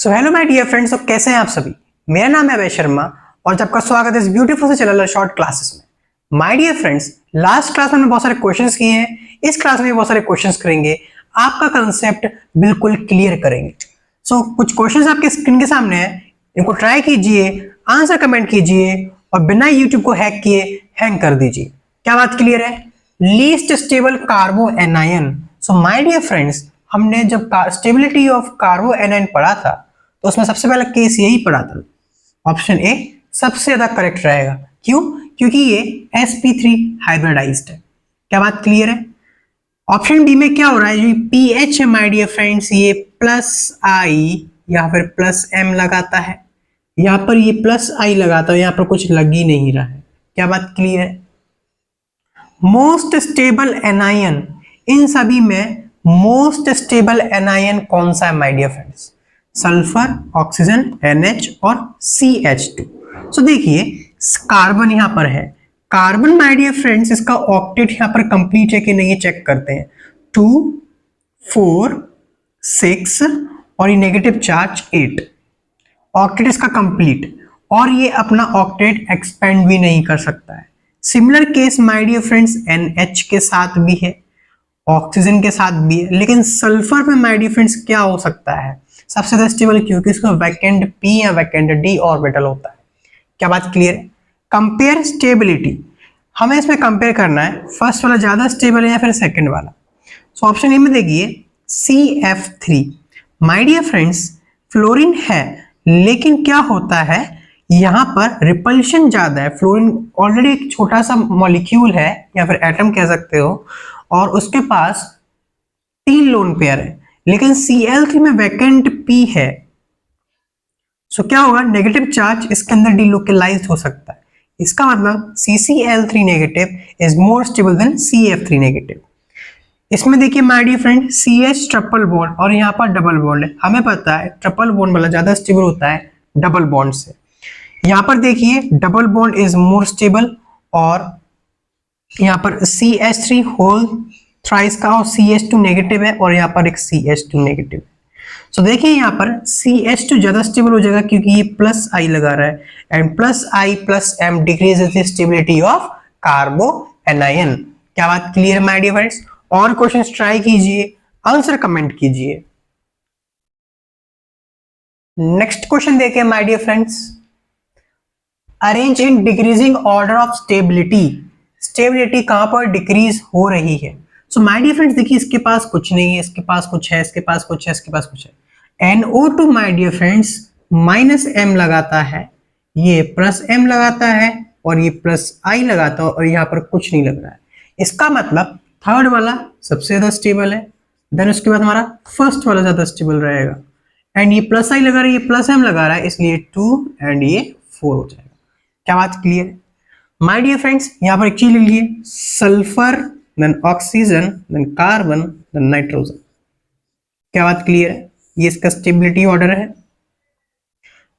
So hello my dear friends, तो कैसे हैं आप सभी। मेरा नाम है अभय शर्मा और आपका स्वागत है इस ब्यूटीफुल से चैनल शॉर्ट क्लासेस में। My dear friends, last class में हमने बहुत सारे क्वेश्चंस किए हैं, इस क्लास में बहुत सारे क्वेश्चंस करेंगे, आपका कंसेप्ट बिल्कुल क्लियर करेंगे। सो कुछ क्वेश्चंस आपके स्क्रीन के सामने है, इनको ट्राई कीजिए, आंसर कमेंट कीजिए और बिना यूट्यूब को हैक किए हैंग कर दीजिए। क्या बात क्लियर है? Least stable carbo anion. So my dear friends, हमने जब स्टेबिलिटी ऑफ कार्बो एनायन पढ़ा था तो उसमें सबसे पहला केस यही पढ़ा था। ऑप्शन ए सबसे ज्यादा करेक्ट रहेगा। क्यों? क्योंकि ये sp3 हाइब्रिडाइज्ड है। क्या बात क्लियर है? ऑप्शन बी में क्या हो रहा है, जो पीएच है माय डियर फ्रेंड्स, ये प्लस आई या फिर प्लस एम लगाता है, यहाँ पर ये प्लस आई लगाता है, यहाँ पर कुछ लग ही नहीं रहा है। क्या बात क्लियर है? मोस्ट स्टेबल एनायन, इन सभी में मोस्ट स्टेबल एनायन कौन सा है my dear friends? Sulphur, oxygen, NH और CH2। सो देखिए कार्बन यहां पर है, कार्बन माय डियर फ्रेंड्स इसका ऑक्टेट यहां पर कंप्लीट है कि नहीं चेक करते हैं। 2, 4, 6 और ये नेगेटिव चार्ज 8, ऑक्टेट इसका कंप्लीट, और ये अपना ऑक्टेट एक्सपेंड भी नहीं कर सकता है। Similar case my dear friends NH के साथ भी है, ऑक्सीजन के साथ भी है, लेकिन सल्फर में माय डियर फ्रेंड्स क्या हो सकता है सबसे ज्यादा स्टेबल? क्योंकि इसका वैकेंट p या वैकेंट d ऑर्बिटल होता है। क्या बात क्लियर है? कंपेयर स्टेबिलिटी, हमें इसमें कंपेयर करना है फर्स्ट वाला ज्यादा स्टेबल है या फिर सेकंड वाला। सो ऑप्शन ए में देखिए CF3। My dear friends fluorine है, लेकिन क्या होता है यहाँ पर रिपल्शन ज्यादा है। फ्लोरीन ऑलरेडी एक छोटा सा मॉलिक्यूल है या फिर एटम कह सकते हो, और उसके पास 3 लोन पेयर है, लेकिन Cl3 में वैकेंट p है। सो क्या होगा, नेगेटिव चार्ज इसके अंदर डिलोकलाइज्ड हो सकता है। इसका मतलब CCl3 negative is more stable than CF3 negative. इसमें देखिए my dear friend CH triple bond और यहाँ पर डबल बॉन्ड है। हमें पता है ट्रिपल बॉन्ड वाला ज्यादा स्टेबल होता है डबल बॉन्ड से। यहाँ पर देखिए double bond is more stable, और यहाँ पर CH3 होल थ्राइस का और CH2 नेगेटिव है, और यहाँ पर एक CH2 नेगेटिव है। सो देखिए यहाँ पर CH2 ज्यादा स्टेबल हो जाएगा क्योंकि ये प्लस आई लगा रहा है, and plus I plus M decreases the stability of carbo anion. क्या बात क्लियर है माय डियर फ्रेंड्स? और क्वेश्चंस ट्राई कीजिए, आंसर कमेंट कीजिए। नेक्स्ट क्वेश्चन देखिए my dear friends, arrange in decreasing order of stability. Stability कहां पर decrease हो रही है? सो माय डियर फ्रेंड्स देखिए इसके पास कुछ नहीं है, इसके पास कुछ है, इसके पास कुछ है, इसके पास कुछ है। NO2 my dear friends minus m लगाता है, ये प्लस m लगाता है, और ये प्लस I लगाता है, और यहाँ पर कुछ नहीं लग रहा है। इसका मतलब थर्ड वाला सबसे ज्यादा स्टेबल है, देन उसके बाद हमारा फर्स्ट वाला ज्यादा स्टेबल रहेगा, एंड ये प्लस I लगा रहा है, ये प्लस m लगा रहा है, इसलिए 2 एंड ये 4 हो जाएगा। क्या बात क्लियर है माय डियर फ्रेंड्स? यहाँ पर एक चीज लिख लीजिए, sulphur then oxygen then carbon then nitrogen. क्या बात क्लियर है? ये इसका स्टेबिलिटी ऑर्डर है।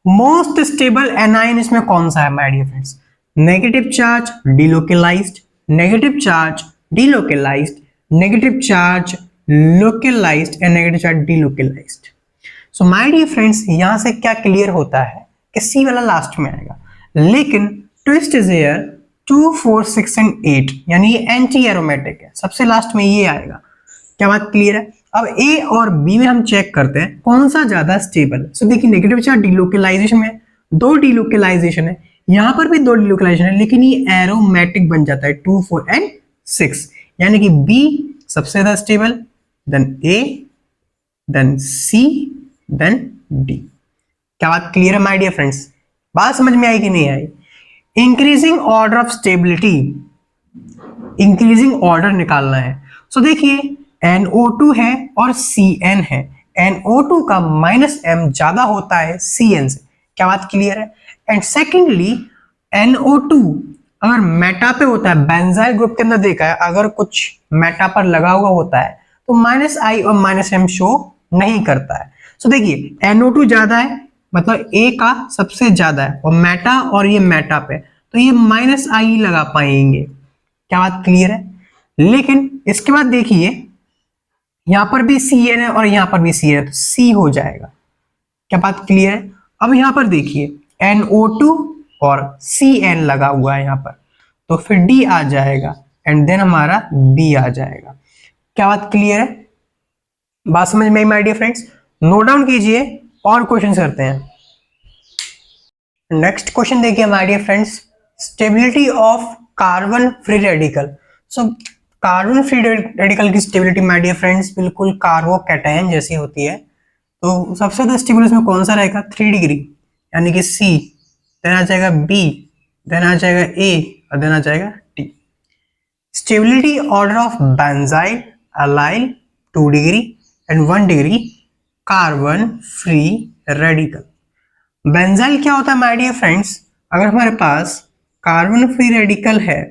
मोस्ट स्टेबल एनायन इसमें कौन सा है my dear friends? Negative charge delocalised, negative charge delocalised, negative charge localised and negative charge delocalised. So my dear friends यहां से क्या क्लियर होता है कि सी वाला लास्ट में आएगा, लेकिन ट्विस्ट इज हियर 2, 4, 6 एंड 8, यानी ये एंटी एरोमेटिक है, सबसे लास्ट में ये आएगा। क्या बात क्लियर है? अब ए और बी में हम चेक करते हैं कौन सा ज्यादा स्टेबल है। सो देखिए नेगेटिव चार्ज डिलोकलाइजेशन में 2 डिलोकलाइजेशन है, यहां पर भी 2 डिलोकलाइजेशन है, लेकिन ये एरोमेटिक बन जाता है 2, 4 एंड 6, यानी कि बी सबसे ज्यादा स्टेबल, देन ए, देन सी, देन डी। क्या बात क्लियर है माय डियर फ्रेंड्स? बात समझ में आई कि नहीं आई? Increasing order of stability, increasing order निकालना है। सो देखिए NO2 है और CN है, NO2 का -m ज्यादा होता है CN से। क्या बात क्लियर है? एंड सेकेंडली NO2 अगर मेटा पे होता है, बेंजाइल ग्रुप के अंदर देखा है, अगर कुछ मेटा पर लगा हुआ होता है तो -I और -m शो नहीं करता है। सो देखिए NO2 ज्यादा है, मतलब A का सबसे ज्यादा है, और मेटा और ये मेटा पे, तो ये -I लगा पाएंगे। क्या बात क्लियर है? लेकिन इसके बाद देखिए यहां पर भी CN है और यहां पर भी CN है, तो C हो जाएगा। क्या बात क्लियर है? अब यहाँ पर देखिए NO2 और CN लगा हुआ है यहाँ पर, तो फिर D आ जाएगा एंड देन हमारा B आ जाएगा। क्या बात क्लियर है? बात समझ में आई my dear friends? Note down कीजिए और क्वेश्चन करते हैं। नेक्स्ट क्वेश्चन देखिए my dear friends, stability of carbon free radical. So carbon free radical की स्टेबिलिटी माय डियर फ्रेंड्स बिल्कुल कार्बोकैटायन जैसी होती है। तो सबसे ज्यादा स्टेबल इसमें कौन सा रहेगा? 3 डिग्री, यानी कि C, देन आ जाएगा B, देन आ जाएगा A और देन आ जाएगा T। Stability order of benzyl allyl 2 degree and 1 degree carbon free radical. Benzyl क्या होता है माय डियर फ्रेंड्स? अगर हमारे पास कार्बन फ्री रेडिकल है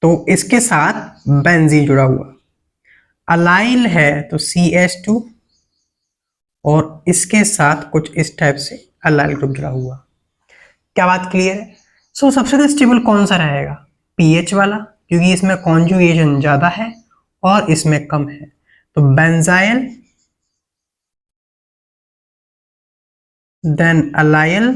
तो इसके साथ बेंजीन जुड़ा हुआ, अलाइल है तो CH2 और इसके साथ कुछ इस टाइप से अलाइल ग्रुप जुड़ा हुआ। क्या बात क्लियर है? सो सबसे ज्यादा स्टेबल कौन सा रहेगा? पीएच वाला, क्योंकि इसमें कॉन्जुगेशन ज्यादा है और इसमें कम है। तो benzyl then allyl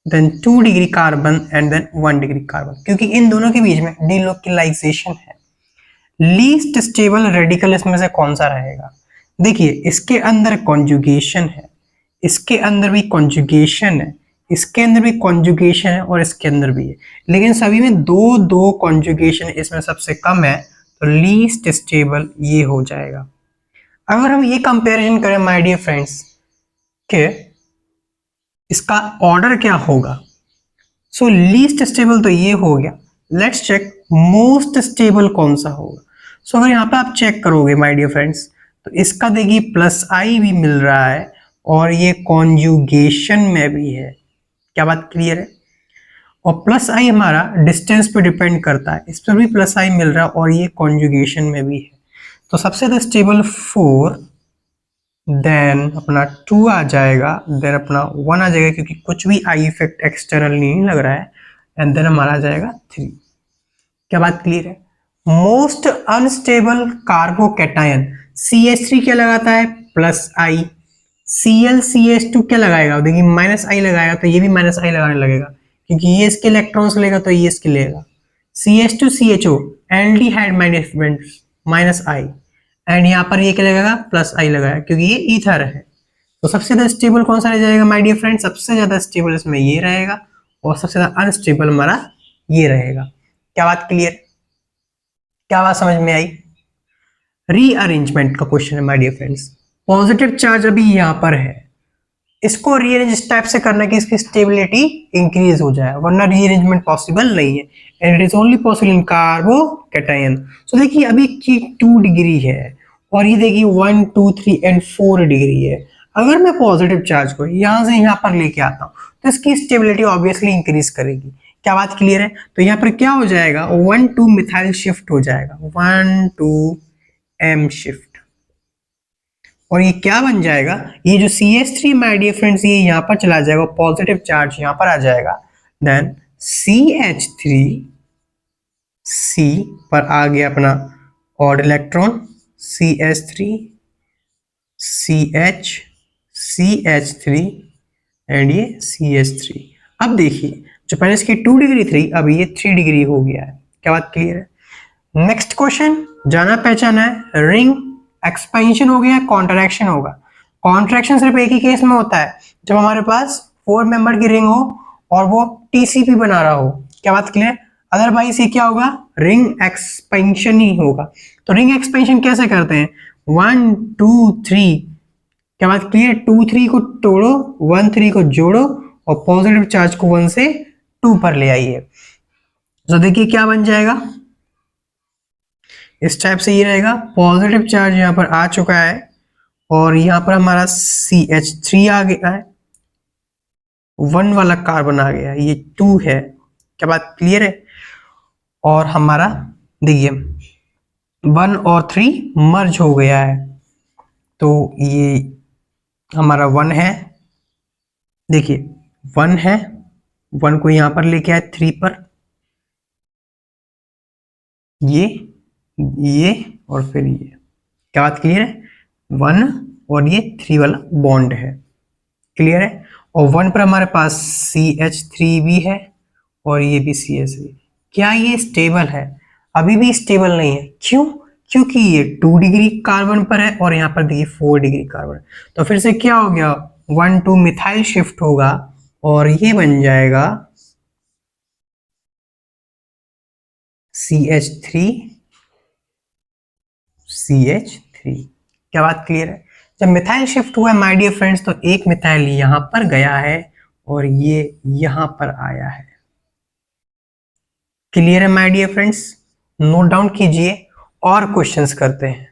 then 2 degree carbon and then 1 degree carbon, क्योंकि इन दोनों के बीच में डिलोकेलाइजेशन है। लीस्ट स्टेबल रेडिकल इसमें से कौन सा रहेगा? देखिए इसके अंदर कॉन्जुगेशन है, इसके अंदर भी कॉन्जुगेशन है, इसके अंदर भी कॉन्जुगेशन है और इसके अंदर भी है, लेकिन सभी में दो दो कॉन्जुगेशन इसमें सबसे कम है, तो लीस्ट स्टेबल ये हो जाएगा। अगर हम ये कंपैरिजन करें माय डियर फ्रेंड्स के इसका ऑर्डर क्या होगा, सो लीस्ट स्टेबल तो ये हो गया। लेट्स चेक मोस्ट स्टेबल कौन सा होगा। सो अगर यहाँ पे आप चेक करोगे माय डियर फ्रेंड्स, तो इसका देखिए +I भी मिल रहा है और ये कॉन्जुगेशन में भी है। क्या बात क्लियर है? और +I हमारा डिस्टेंस पे डिपेंड करता है, इस पर भी +I मिल रहा है और ये कॉन्जुगेशन में भी है। तो सबसे ज्यादा स्टेबल 4, देन अपना 2 आ जाएगा, देन अपना 1 आ जाएगा क्योंकि कुछ भी आई इफेक्ट एक्सटर्नल नहीं लग रहा है, एंड देन हमारा आ जाएगा 3। क्या बात क्लियर है? मोस्ट अनस्टेबल कार्बोकैटायन CH3 क्या लगाता है? +I। ClCH2 क्या लगाएगा? देखिए -I लगाएगा तो ये भी -I लगाने लगेगा, क्योंकि ये इसके इलेक्ट्रॉन्स लेगा तो ये इसके लेगा। CH2CHO एल्डिहाइड -I, एंड यहाँ पर ये क्या लगेगा? +I लगाया, क्योंकि ये ईथर है। तो सबसे ज्यादा स्टेबल कौन सा रह जाएगा माय डियर फ्रेंड? सबसे ज्यादा स्टेबल इसमें ये रहेगा और सबसे ज्यादा अनस्टेबल हमारा ये रहेगा। क्या बात क्लियर? क्या बात समझ में आई? रीअरेंजमेंट का क्वेश्चन है my dear friends. Positive charge अभी यहाँ पर है, इसको रीअरेंज इस टाइप से करना कि इसकी स्टेबिलिटी इंक्रीज हो जाए, वरना रीअरेंजमेंट पॉसिबल नहीं है, and it is only possible in carbocation. So देखिए अभी की 2 डिग्री है और ये देखिए 1 2 3 एंड 4 डिग्री है। अगर मैं पॉजिटिव चार्ज को यहाँ से यहाँ पर लेके आता हूँ तो इसकी स्टेबिलिटी ऑब्वियसली इंक्रीज करेगी। क्या बात क्लियर है? तो यहाँ पर क्या हो जाएगा? 1 2 मिथाइल शिफ्ट हो जाएगा, 1 2 M शिफ्ट, और ये क्या बन जाएगा? ये जो CH3 माय डियर फ्रेंड्स ये यहाँ पर चला जाएगा, पॉजिटिव चार्ज यहाँ पर आ जाएगा, देन CH3 C पर आ गया अपना odd electron, CH3 CH CH3 and ये CH3। अब देखिए जो पहले इसकी 2 डिग्री थी अब ये 3 डिग्री हो गया है। क्या बात क्लियर है? नेक्स्ट क्वेश्चन, जाना पहचाना है, रिंग एक्सपेंशन हो गया, कॉन्ट्रैक्शन होगा। कॉन्ट्रैक्शन सिर्फ एक ही केस में होता है, जब हमारे पास 4 मेंबर की रिंग हो और वो TCP बना रहा हो। क्या बात क्लियर? अदरवाइज ये क्या होगा? रिंग एक्सपेंशन ही होगा। तो रिंग एक्सपेंशन कैसे करते हैं? 1 2 3, क्या बात क्लियर? 2 3 को तोड़ो, 1 3 को जोड़ो और पॉजिटिव चार्ज को 1 से 2 पर ले आइए। तो देखिए क्या बन जाएगा, इस टाइप से ये रहेगा। पॉजिटिव चार्ज यहाँ पर आ चुका है और यहाँ पर हमारा CH3 आ गया है, 1 वाला कार्बन आ गया, ये 2 है। क्या बात क्लियर है? और हमारा देखिए 1 और 3 मर्ज हो गया है, तो ये हमारा 1 है, देखिए 1 है, 1 को यहाँ पर लेके आए 3 पर, ये और फिर ये क्या बात क्लियर है? 1 और ये 3 वाला बॉन्ड है, क्लियर है। और 1 पर हमारे पास CH3 भी है और ये भी CH3। क्या ये स्टेबल है? अभी भी स्टेबल नहीं है। क्यों? क्योंकि ये 2 डिग्री कार्बन पर है और यहाँ पर देखिए 4 डिग्री कार्बन। तो फिर से क्या हो गया, 1 मिथाइल शिफ्ट होगा और ये बन जाएगा CH3 CH3। क्या बात क्लियर है? जब मिथाइल शिफ्ट हुआ है माय डियर फ्रेंड्स, तो एक मिथाइल यहां पर गया है और ये यहां पर आया है। क्लियर है my dear friends? Note down कीजिए और क्वेश्चंस करते हैं।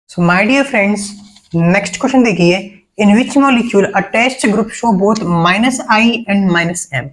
So my dear friends, next question देखिए, in which molecule a test group show both -I and -M।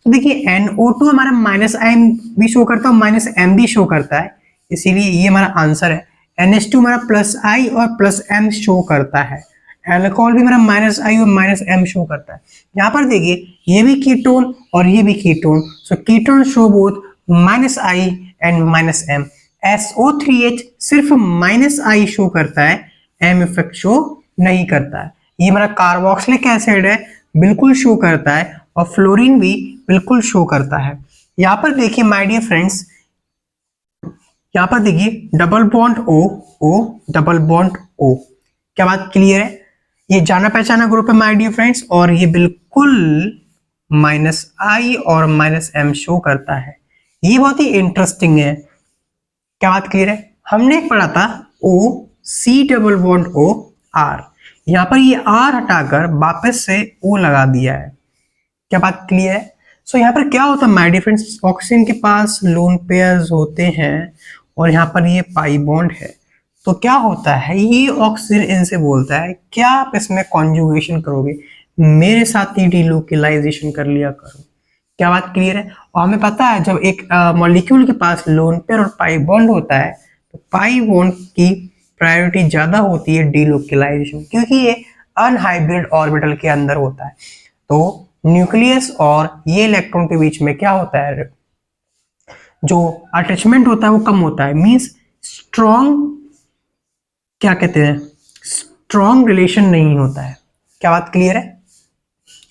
तो देखिए NO2 हमारा -I भी शो करता है और -M भी शो करता है, इसीलिए ये हमारा आंसर है। NH2 हमारा +I और +M शो करता है। अल्कोहल भी हमारा -I और -M शो करता है। यहाँ पर देखिए ये भी कीटोन और ये भी ketone, so ketone show both -I and -M। SO3H सिर्फ -I शो करता है, M इफेक्ट शो नहीं करता है। ये हमारा कार्बोक्सिलिक एसिड है, बिल्कुल शो करता है, और फ्लोरीन भी बिल्कुल शो करता है। यहाँ पर देखिए माय डियर फ्रेंड्स, यहाँ पर देखिए double bond O O double bond O। क्या बात क्लियर है? ये जाना पहचाना ग्रुप है माय डियर फ्रेंड्स, और ये बिल्कुल -I और -M शो करता है। ये बहुत ही इंटरेस्टिंग है। क्या बात क्लियर है? हमने पढ़ा था O C double bond O R, यहाँ पर ये R हटाकर वापस से O लगा दिया है। क्या बात क्लियर है? सो यहाँ पर क्या होता है माय डियर फ्रेंड्स, ऑक्सीजन के पास लोन पेयर्स होते हैं और यहाँ पर ये पाई बॉन्ड है। तो क्या होता है, ये ऑक्सीजन इनसे बोलता है क्या आप इसमें कॉन्जुगेशन करोगे, मेरे साथ ही डिलोकेलाइजेशन कर लिया करो। क्या बात क्लियर है? और हमें पता है जब एक मॉलिक्यूल के पास लोन पेयर और पाई बॉन्ड होता है तो पाई बॉन्ड की प्रायोरिटी ज्यादा होती है डिलोकेलाइजेशन, क्योंकि ये अनहाइब्रिड ऑर्बिटल के अंदर होता है। तो न्यूक्लियस और ये इलेक्ट्रॉन के बीच में क्या होता है, जो अटैचमेंट होता है वो कम होता है, मींस स्ट्रॉन्ग, क्या कहते हैं, स्ट्रॉन्ग रिलेशन नहीं होता है। क्या बात क्लियर है?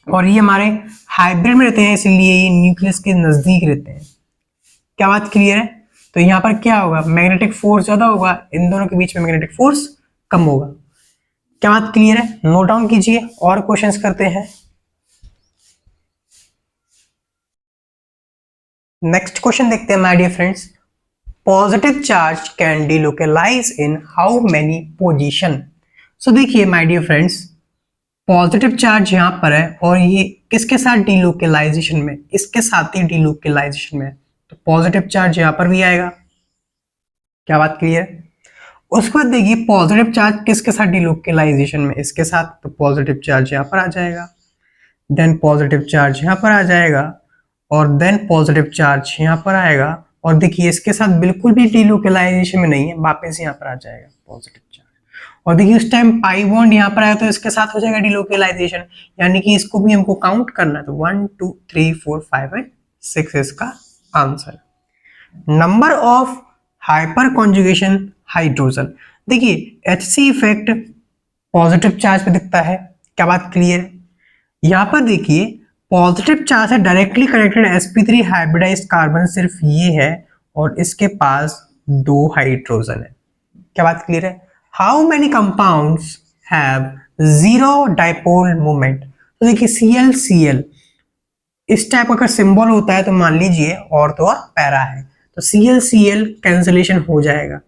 और ये हमारे हाइब्रिड में रहते हैं, इसलिए ये न्यूक्लियस के नजदीक रहते हैं। क्या बात क्लियर है? तो यहाँ पर क्या होगा, मैग्नेटिक फोर्स ज्यादा होगा, इन दोनों के बीच में मैग्नेटिक फोर्स कम होगा। क्या बात क्लियर है? नोट डाउन कीजिए और क्वेश्चंस करते हैं। नेक्स्ट क्वेश्चन देखते हैं my dear friends, positive charge can delocalise in how many position. So देखिए my dear friends, positive charge यहाँ पर है और ये किसके साथ डिलोकेलाइजेशन में, इसके साथ ही डिलोकेलाइजेशन में, तो पॉजिटिव चार्ज यहाँ पर भी आएगा। क्या बात क्लियर? उसके बाद देखिए पॉजिटिव चार्ज किसके साथ डिलोकेलाइजेशन में, इसके साथ, तो पॉजिटिव चार्ज यहाँ पर आ जाएगा, देन पॉजिटिव चार्ज यहाँ पर आ जाएगा, और देन पॉजिटिव चार्ज यहाँ पर आएगा, और देखिए इसके साथ बिल्कुल भी डिलोकेलाइजेशन में नहीं है, वापस यहाँ पर आ जाएगा पॉजिटिव चार्ज। और देखिए उस टाइम पाई बॉन्ड यहाँ पर आया तो इसके साथ हो जाएगा डिलोकेलाइजेशन, यानी कि इसको भी हमको काउंट करना है। तो 1 2 3 4 5 एंड 6 इसका answer. Number of hyper conjugation hydrogen, देखिए HC इफेक्ट पॉजिटिव चार्ज पे दिखता है। क्या बात क्लियर है? यहाँ पर देखिए पॉजिटिव चार्ज से directly connected sp3 hybridised carbon सिर्फ ये है और इसके पास 2 हाइड्रोजन है। क्या बात क्लियर है? How many compounds have 0 dipole moment. तो देखिए Cl इस टाइप का सिंबल होता है तो मान लीजिए और तो और पैरा है, तो Cl कैंसिलेशन हो जाएगा।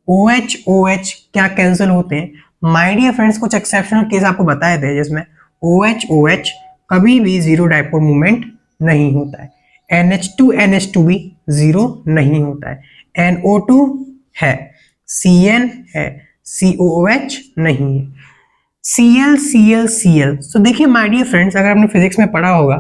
OH क्या कैंसिल होते हैं माय डियर फ्रेंड्स, कुछ एक्सेप्शनल केस आपको बताए थे जिसमें OH कभी भी 0 डाइपोल मोमेंट नहीं होता है। NH2 भी 0 नहीं होता है। NO2 है, Cn है, COOH नहीं है। Cl तो देखिए माय डियर फ्रेंड्स, अगर आपने फिजिक्स में पढ़ा होगा,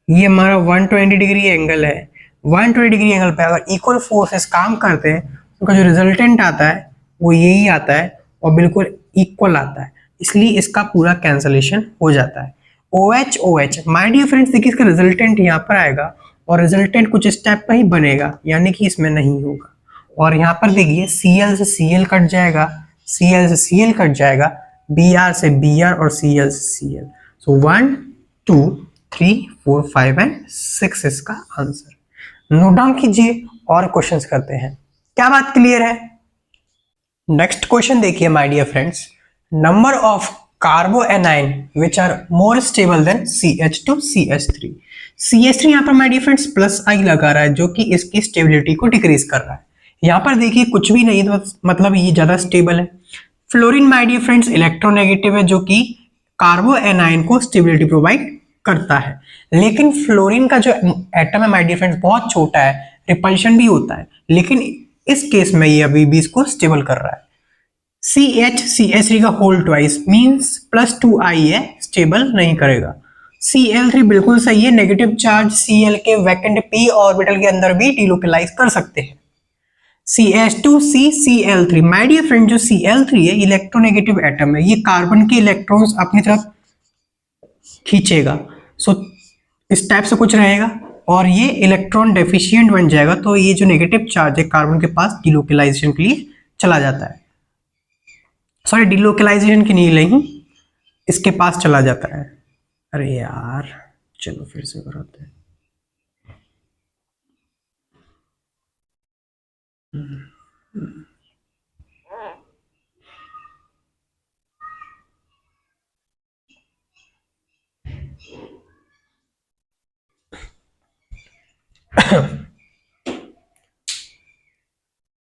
ये हमारा 120 डिग्री एंगल है। 120 डिग्री एंगल पे अगर इक्वल फोर्सेस काम करते हैं तो उनका जो रिजल्टेंट आता है वो यही आता है और बिल्कुल इक्वल आता है, इसलिए इसका पूरा कैंसलेशन हो जाता है। OH माय डियर फ्रेंड्स, देखिए इसका रिजल्टेंट यहाँ पर आएगा और रिजल्टेंट कुछ इस टाइप का ही बनेगा, यानी कि इसमें नहीं होगा। और यहाँ पर देखिए Cl से Cl कट जाएगा, Cl से Cl कट जाएगा, Br से Br और Cl से Cl। सो 1 2 3 4 5 एंड 6 इसका आंसर। नोट डाउन कीजिए और क्वेश्चंस करते हैं। क्या बात क्लियर है? नेक्स्ट क्वेश्चन देखिए my dear friends, number of carbanion which are more stable than CH2 CH3। CH3 यहाँ पर my dear friends plus I लगा रहा है जो कि इसकी स्टेबिलिटी को डिक्रीज कर रहा है। यहाँ पर देखिए कुछ भी नहीं, तो मतलब ये ज्यादा स्टेबल है। Fluorine my dear friends electronegative है जो कि कार्बोएनाइन को स्टेबिलिटी प्रोवाइड करता है, लेकिन फ्लोरीन का जो एटम है माय डियर फ्रेंड्स बहुत छोटा है, रिपल्शन भी होता है, लेकिन इस केस में ये अभी भी इसको स्टेबल कर रहा है। CH3 का होल ट्वाइस मींस +2i है, स्टेबल नहीं करेगा। Cl3 बिल्कुल सही है, नेगेटिव चार्ज Cl के वैकेंट p ऑर्बिटल के अंदर भी डिलोकेलाइज कर सकते हैं। CH2CCl3 माय डियर फ्रेंड, जो Cl3 है इलेक्ट्रोनेगेटिव एटम है, ये कार्बन के इलेक्ट्रॉन्स अपनी तरफ खींचेगा। सो इस टाइप से कुछ रहेगा और ये इलेक्ट्रॉन डेफिशिएंट बन जाएगा, तो ये जो नेगेटिव चार्ज है कार्बन के पास डिलोकेलाइजेशन के लिए चला जाता है। सॉरी, डिलोकेलाइजेशन की नहीं, इसके पास चला जाता है। अरे यार चलो फिर से कराते हैं।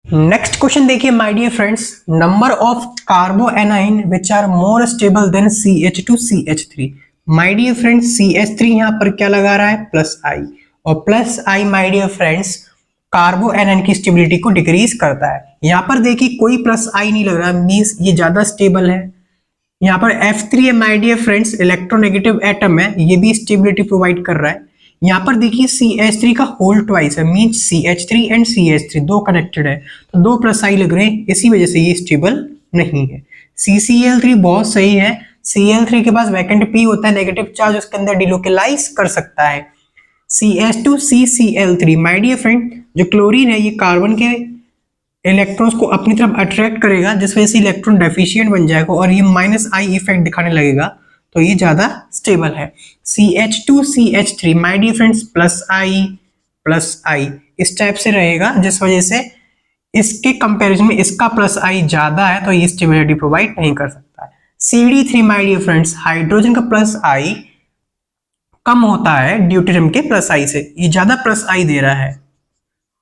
नेक्स्ट क्वेश्चन देखिए my dear friends, number of carbanion which are more stable than CH2 CH3। My dear friends CH3 यहाँ पर क्या लगा रहा है +i, और +i माय डियर फ्रेंड्स कार्बोएनाइन की स्टेबिलिटी को डिक्रीज करता है। यहाँ पर देखिए कोई +i नहीं लग रहा, मींस ये ज्यादा स्टेबल है। यहाँ पर F3 है my dear friends electronegative atom है, ये भी स्टेबिलिटी प्रोवाइड कर रहा है। यहाँ पर देखिए CH3 का होल ट्वाइस है, मींस CH3 एंड CH3 दो कनेक्टेड है, तो 2 +i लग रहे हैं, इसी वजह से ये स्टेबल नहीं है। CCl3 बहुत सही है, Cl3 के पास वैकेंट p होता है, नेगेटिव चार्ज उसके अंदर डिलोकेलाइज कर सकता है। CH2CCl3 माय डियर फ्रेंड, जो क्लोरीन है ये कार्बन के इलेक्ट्रॉन्स को अपनी तरफ अट्रैक्ट करेगा, जिस वजह से इलेक्ट्रॉन डेफिशिएंट बन जाएगा और ये -i इफेक्ट दिखाने लगेगा, तो ये ज्यादा स्टेबल है। CH2CH3 my dear friends +i इस टाइप से रहेगा, जिस वजह से इसके कंपैरिजन में इसका +i ज्यादा है, तो ये स्टेबिलिटी प्रोवाइड नहीं कर सकता है। CD3 my dear friends hydrogen का +i कम होता है ड्यूटेरियम के +i से, ये ज्यादा +i दे रहा है,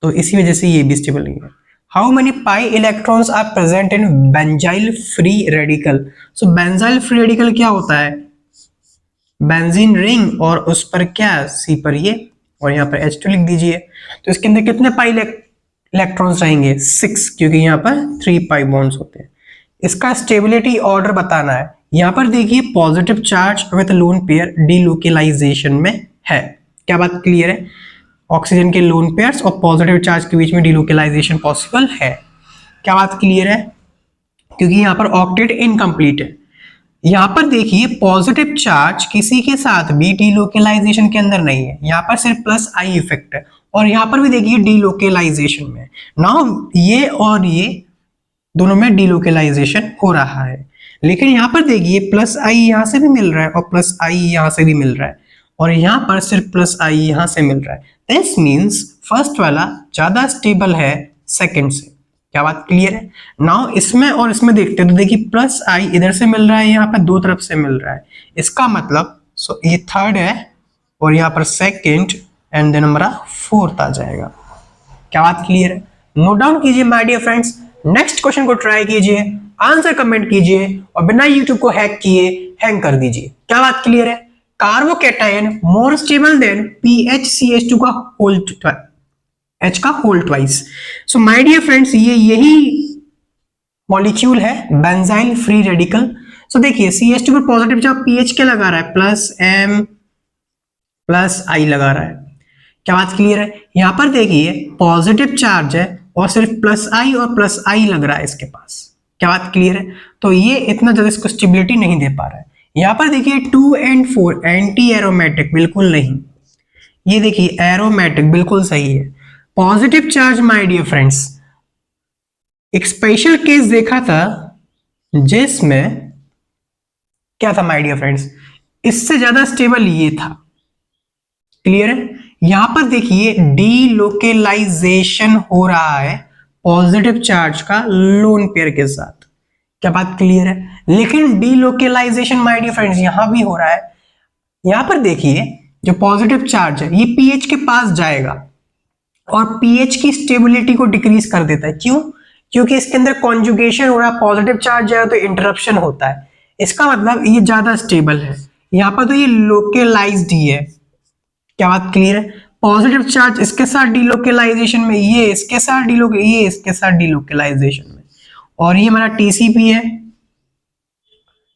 तो इसी वजह से ये भी स्टेबल नहीं है। How many pi electrons are present in benzyl free radical. So benzyl free radical क्या होता है, बेंजीन रिंग और उस पर क्या सी पर ये और यहाँ पर H2 लिख दीजिए, तो इसके अंदर कितने पाई इलेक्ट्रॉन्स रहेंगे 6, क्योंकि यहाँ पर 3 पाई बॉन्ड्स होते हैं। इसका स्टेबिलिटी ऑर्डर बताना है। यहाँ पर देखिए positive charge with lone pair delocalisation में है। क्या बात क्लियर है? ऑक्सीजन के लोन पेयर्स और पॉजिटिव चार्ज के बीच में डिलोकेलाइजेशन पॉसिबल है। क्या बात क्लियर है? क्योंकि यहाँ पर ऑक्टेट इनकम्प्लीट है। यहाँ पर देखिए पॉजिटिव चार्ज किसी के साथ भी डिलोकेलाइजेशन के अंदर नहीं है, यहाँ पर सिर्फ +i इफेक्ट है, और यहाँ पर भी देखिए डिलोकेलाइजेशन में। नाउ ये और ये दोनों में डिलोकेलाइजेशन हो रहा है, लेकिन यहाँ पर देखिए +i यहाँ से भी मिल रहा है और +i यहाँ से भी मिल रहा है, और यहाँ पर सिर्फ +i यहाँ से मिल रहा है। दिस मीन्स फर्स्ट वाला ज्यादा स्टेबल है सेकंड से। क्या बात क्लियर है? नाउ इसमें और इसमें देखते हैं तो देखिए +i इधर से मिल रहा है, यहाँ पर दो तरफ से मिल रहा है, इसका मतलब सो ये थर्ड है और यहाँ पर सेकंड एंड देन हमारा फोर्थ आ जाएगा। क्या बात क्लियर है? नोट डाउन कीजिए my dear friends, next question को ट्राई कीजिए, आंसर कमेंट कीजिए और बिना यूट्यूब को हैक किए हैंग कर दीजिए। क्या बात क्लियर है? कार्बोकैटायन मोर स्टेबल देन PHCH2 का होल H का hole twice. So my dear friends ये यही मॉलिक्यूल है बेंजाइल फ्री रेडिकल। सो देखिए CH2 पर पॉजिटिव चार्ज PH क्या लगा रहा है +M+I लगा रहा है। क्या बात क्लियर है? यहां पर देखिए पॉजिटिव चार्ज है और सिर्फ +I और +I लग रहा है इसके पास। क्या बात क्लियर है? तो ये इतना ज्यादा इसको स्टेबिलिटी नहीं दे पा रहा है। यहाँ पर देखिए 2 and 4 एंटी एरोमेटिक बिल्कुल नहीं, ये देखिए एरोमेटिक, बिल्कुल सही है। Positive charge my dear friends, एक स्पेशल केस देखा था जिसमें क्या था माय डियर फ्रेंड्स, इससे ज्यादा स्टेबल ये था। क्लियर है? यहां पर देखिए डीलोकेलाइजेशन हो रहा है पॉजिटिव चार्ज का लोन पेयर के साथ। क्या बात क्लियर है? लेकिन डीलोकेलाइजेशन माय डियर फ्रेंड्स यहां भी हो रहा है। यहां पर देखिए जो पॉजिटिव चार्ज है ये पीएच के पास जाएगा और पीएच की स्टेबिलिटी को डिक्रीज कर देता है। क्यों? क्योंकि इसके अंदर कॉन्जुगेशन हो रहा है, पॉजिटिव चार्ज जाएगा तो इंटरप्शन होता है। इसका मतलब ये ज्यादा स्टेबल है। यहां पर तो ये लोकेलाइज्ड ही है। क्या बात क्लियर है? पॉजिटिव चार्ज इसके साथ डीलोकेलाइजेशन में, ये इसके साथ डीलोकेलाइजेशन में, और ये हमारा टीसीपी है।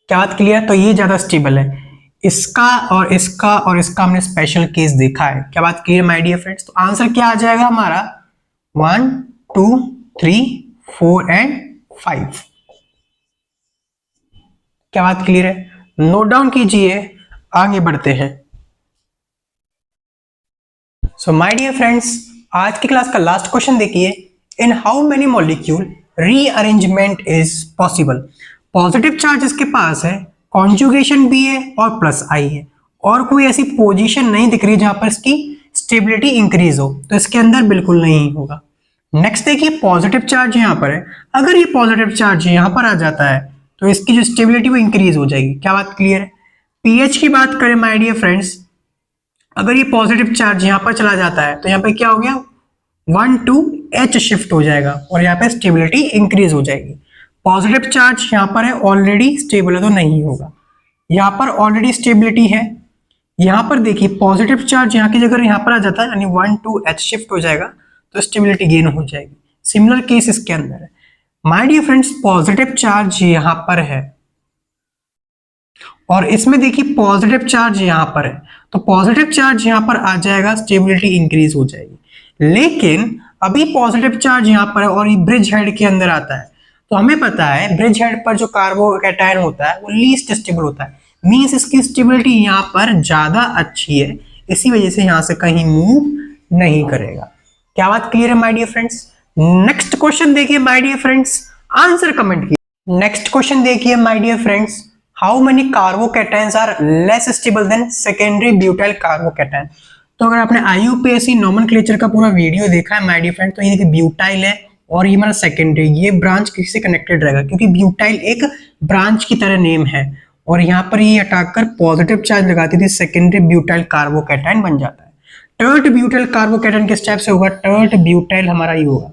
क्या बात क्लियर? तो ये ज्यादा स्टेबल है। इसका और इसका और इसका हमने स्पेशल केस देखा है। क्या बात क्लियर माय डियर फ्रेंड्स? तो आंसर क्या आ जाएगा हमारा 1 2 3 4 एंड 5। क्या बात क्लियर है? नोट डाउन कीजिए, आगे बढ़ते हैं। सो माय डियर फ्रेंड्स, आज की क्लास का लास्ट क्वेश्चन देखिए, इन how many molecule rearrangement is possible. Positive charge इसके पास है, कॉन्जुगेशन भी है और प्लस आई है, और कोई ऐसी पोजीशन नहीं दिख रही जहां पर इसकी स्टेबिलिटी इंक्रीज हो, तो इसके अंदर बिल्कुल नहीं होगा। नेक्स्ट देखिए पॉजिटिव चार्ज यहां पर है, अगर ये पॉजिटिव चार्ज यहां पर आ जाता है तो इसकी जो स्टेबिलिटी वो इंक्रीज हो जाएगी। क्या बात क्लियर है? पीएच की बात करें माय डियर फ्रेंड्स, अगर ये पॉजिटिव चार्ज यहां पर चला जाता है तो यहां पे क्या हो गया 1 to H शिफ्ट हो जाएगा और यहाँ पे स्टेबिलिटी इंक्रीज हो जाएगी। पॉजिटिव चार्ज यहाँ पर है, ऑलरेडी स्टेबल है तो नहीं होगा। यहाँ पर ऑलरेडी स्टेबिलिटी है। यहाँ पर देखिए पॉजिटिव चार्ज यहाँ की जगह यहाँ पर आ जाता है, यानी 1 to H शिफ्ट हो जाएगा तो स्टेबिलिटी गेन हो जाएगी। सिमिलर केस इसके अंदर है। My dear friends, positive charge यहाँ पर है और इसमें देखिए पॉजिटिव चार्ज यहाँ पर है, तो पॉजिटिव चार्ज यहाँ पर आ जाएगा, स्टेबिलिटी इंक्रीज हो जाएगी। लेकिन अभी पॉजिटिव चार्ज यहाँ पर है और ये ब्रिज हेड के अंदर आता है, तो हमें पता है ब्रिज हेड पर जो कार्बोकैटायन होता है वो लीस्ट स्टेबल होता है, मींस इसकी स्टेबिलिटी यहाँ पर ज्यादा अच्छी है, इसी वजह से यहाँ से कहीं मूव नहीं करेगा। क्या बात क्लियर है my dear friends? Next question देखिए my dear friends, answer comment कीजिए। नेक्स्ट क्वेश्चन देखिए my dear friends, how many carbocations are less stable than secondary butyl carbocation. तो अगर आपने आईयूपीएसी नोमेनक्लेचर का पूरा वीडियो देखा है माय डियर फ्रेंड, तो ये देखिए ब्यूटाइल है और ये हमारा सेकेंडरी, ये ब्रांच किसी से कनेक्टेड रहेगा क्योंकि ब्यूटाइल एक ब्रांच की तरह नेम है, और यहाँ पर ये हटाकर पॉजिटिव चार्ज लगाती थी, सेकेंडरी ब्यूटाइल कार्बोकैटायन बन जाता है। टर्ट ब्यूटाइल कार्बोकैटायन किस टाइप से होगा? टर्ट ब्यूटाइल हमारा ये होगा,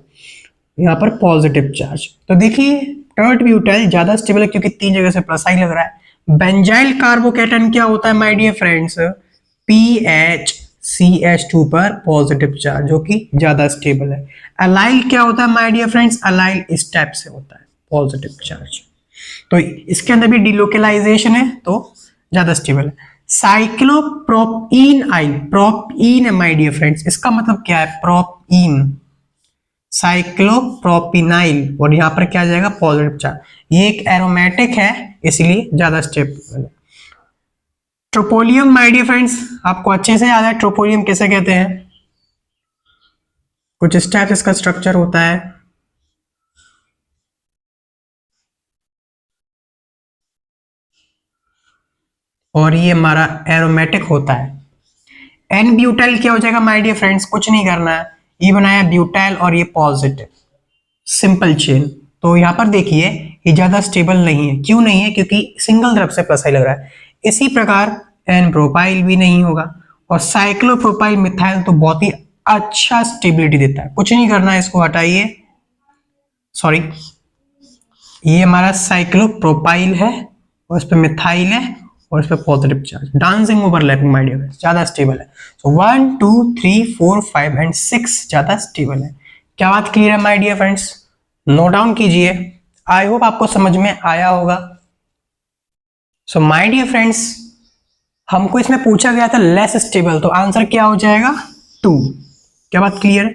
यहाँ पर पॉजिटिव चार्ज। तो देखिए टर्ट ब्यूटाइल ज्यादा स्टेबल है क्योंकि 3 जगह से प्लस आई लग रहा है। बेंजाइल कार्बोकैटायन क्या होता है माय डियर फ्रेंड्स? PHCH2 पर पॉजिटिव चार्ज जो कि ज्यादा स्टेबल है। अलाइल क्या होता है माय डियर फ्रेंड्स? अलाइल इस टाइप से होता है, पॉजिटिव चार्ज। तो इसके अंदर भी डिलोकेलाइजेशन है तो ज्यादा स्टेबल है। साइक्लोप्रोपीन आइल, प्रोपीन है माय डियर फ्रेंड्स, इसका मतलब क्या है? प्रोपीन, साइक्लोप्रोपिनाइल, और यहाँ पर क्या आ जाएगा? Positive charge. ये एक एरोमेटिक है इसलिए ज्यादा स्टेबल है। ट्रोपोलियम माय डियर फ्रेंड्स, आपको अच्छे से याद है ट्रोपोलियम कैसे कहते हैं? कुछ इस टाइप इसका स्ट्रक्चर होता है। और ये हमारा एरोमेटिक होता है। एन ब्यूटाइल क्या हो जाएगा माय डियर फ्रेंड्स? कुछ नहीं करना है, ये बनाया ब्यूटाइल और ये पॉजिटिव, सिंपल चेन। तो यहाँ पर देखिए ये ज्यादा स्टेबल नहीं है। क्यों नहीं है? क्योंकि सिंगल तरफ से प्लस आई लग रहा है। इसी प्रकार एन प्रोपाइल भी नहीं होगा, और साइक्लोप्रोपाइल मिथाइल तो बहुत ही अच्छा स्टेबिलिटी देता है। कुछ नहीं करना है, इसको हटाइए, सॉरी, ये हमारा साइक्लोप्रोपाइल है और इस पे मिथाइल है और इस पे positive charge, dancing overlapping my dear, ज्यादा स्टेबल है। सो 1 2 3 4 5 एंड 6 ज्यादा स्टेबल है। क्या बात क्लियर है my dear friends? Note down कीजिए, आई होप आपको समझ में आया होगा। सो माय डियर फ्रेंड्स, हमको इसमें पूछा गया था लेस स्टेबल, तो आंसर क्या हो जाएगा? 2। क्या बात क्लियर है?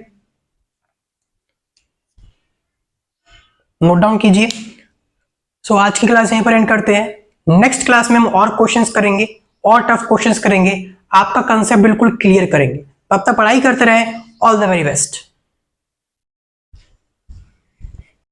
नोट डाउन कीजिए। सो आज की क्लास यहीं पर एंड करते हैं। नेक्स्ट क्लास में हम और क्वेश्चंस करेंगे और टफ क्वेश्चंस करेंगे, आपका कंसेप्ट बिल्कुल क्लियर करेंगे। तब तक पढ़ाई करते रहें। All the very best.